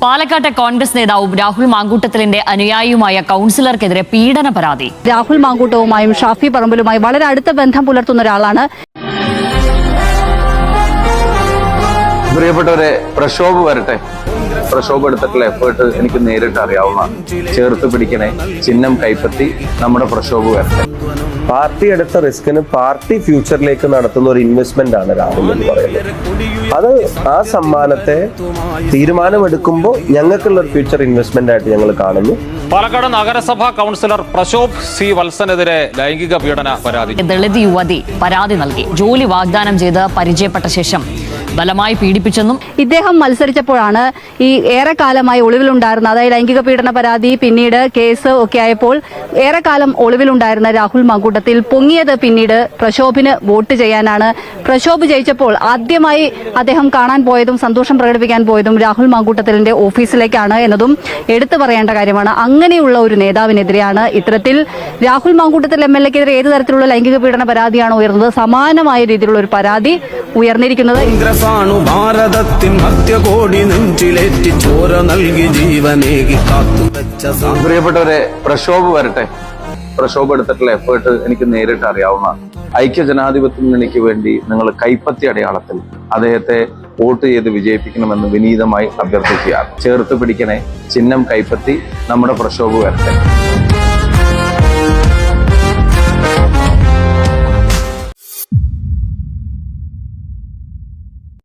പാലക്കാട്ടെ കോൺഗ്രസ് നേതാവും രാഹുൽ മാങ്കൂട്ടത്തിലിന്റെ അനുയായിയുമായ കൗൺസിലർക്കെതിരെ പീഡന പരാതി. രാഹുൽ മാങ്കൂട്ടവുമായും ഷാഫി പറമ്പിലുമായി വളരെ അടുത്ത ബന്ധം പുലർത്തുന്ന ഒരാളാണ്. പ്രിയപ്പെട്ടവരെ, പ്രക്ഷോഭ് വരട്ടെ. പ്രക്ഷോഭം എടുത്തിട്ടുള്ള എഫേർട്ട് എനിക്ക് നേരിട്ട് അറിയാവുന്നതാണ്. ചേർത്ത് പിടിക്കണേ, ചിഹ്നം കൈപ്പറ്റി നമ്മുടെ പ്രക്ഷോഭ് വരട്ടെ. പാർട്ടി എടുത്ത റിസ്കിന് പാർട്ടി ഫ്യൂച്ചറിലേക്ക് നടത്തുന്ന ഒരു ഇൻവെസ്റ്റ്മെന്റ് ആണ് രാഹുൽ എന്ന് പറയുന്നത്. അത് ആ സമ്മാനത്തെ തീരുമാനമെടുക്കുമ്പോൾ ഞങ്ങൾക്കുള്ള ഒരു ഫ്യൂച്ചർ ഇൻവെസ്റ്റ്മെന്റ് ആയിട്ട് ഞങ്ങൾ കാണുന്നു. പാലക്കാട് നഗരസഭാ കൗൺസിലർ പ്രശോഭ് സി വത്സനെതിരെ ലൈംഗിക പീഡന പരാതി. ദളിത് യുവതി പരാതി നൽകി. ജോലി വാഗ്ദാനം ചെയ്ത് പരിചയപ്പെട്ട ശേഷം ബലമായി പീഡിപ്പിച്ചെന്നും ഇദ്ദേഹം മത്സരിച്ചപ്പോഴാണ് ഈ ഏറെക്കാലമായി ഒളിവിലുണ്ടായിരുന്ന, അതായത് ലൈംഗിക പീഡന പരാതി പിന്നീട് കേസ് ഒക്കെ ആയപ്പോൾ ഏറെക്കാലം ഒളിവിലുണ്ടായിരുന്ന രാഹുൽ മാങ്കൂട്ടത്തിൽ പൊങ്ങിയത് പിന്നീട് പ്രക്ഷോഭിന് വോട്ട് ചെയ്യാനാണ്. പ്രക്ഷോഭ് ജയിച്ചപ്പോൾ ആദ്യമായി അദ്ദേഹം കാണാൻ പോയതും സന്തോഷം പ്രകടിപ്പിക്കാൻ പോയതും രാഹുൽ മാങ്കൂട്ടത്തിലിന്റെ ഓഫീസിലേക്കാണ് എന്നതും എടുത്തു പറയേണ്ട കാര്യമാണ്. അങ്ങനെയുള്ള ഒരു നേതാവിനെതിരെയാണ് ഇത്തരത്തിൽ രാഹുൽ മാങ്കൂട്ടത്തിൽ MLA-ക്കെതിരെ ഏത് തരത്തിലുള്ള ലൈംഗിക പീഡന പരാതിയാണ് ഉയർന്നത്, സമാനമായ രീതിയിലുള്ള ഒരു പരാതി ഉയർന്നിരിക്കുന്നത്. ഭാരതത്തിൻ മധ്യകോടി നെഞ്ചിലേറ്റി ചോര നൽകി ജീവനേകി കാത്തുവെച്ച. പ്രിയപ്പെട്ടവരെ, പ്രക്ഷോഭ് വരട്ടെ. പ്രക്ഷോഭം എടുത്തിട്ടുള്ള എഫേർട്ട് എനിക്ക് നേരിട്ട് അറിയാവുന്നതാണ്. ഐക്യ ജനാധിപത്യ മുന്നണിക്ക് വേണ്ടി നിങ്ങൾ കൈപ്പത്തി അടയാളത്തിൽ അദ്ദേഹത്തെ വോട്ട് ചെയ്ത് വിജയിപ്പിക്കണമെന്ന് വിനീതമായി അഭ്യർത്ഥിക്കുകയാണ്. ചേർത്ത് പിടിക്കണേ, ചിഹ്നം കൈപ്പത്തി നമ്മുടെ പ്രക്ഷോഭ് വരട്ടെ.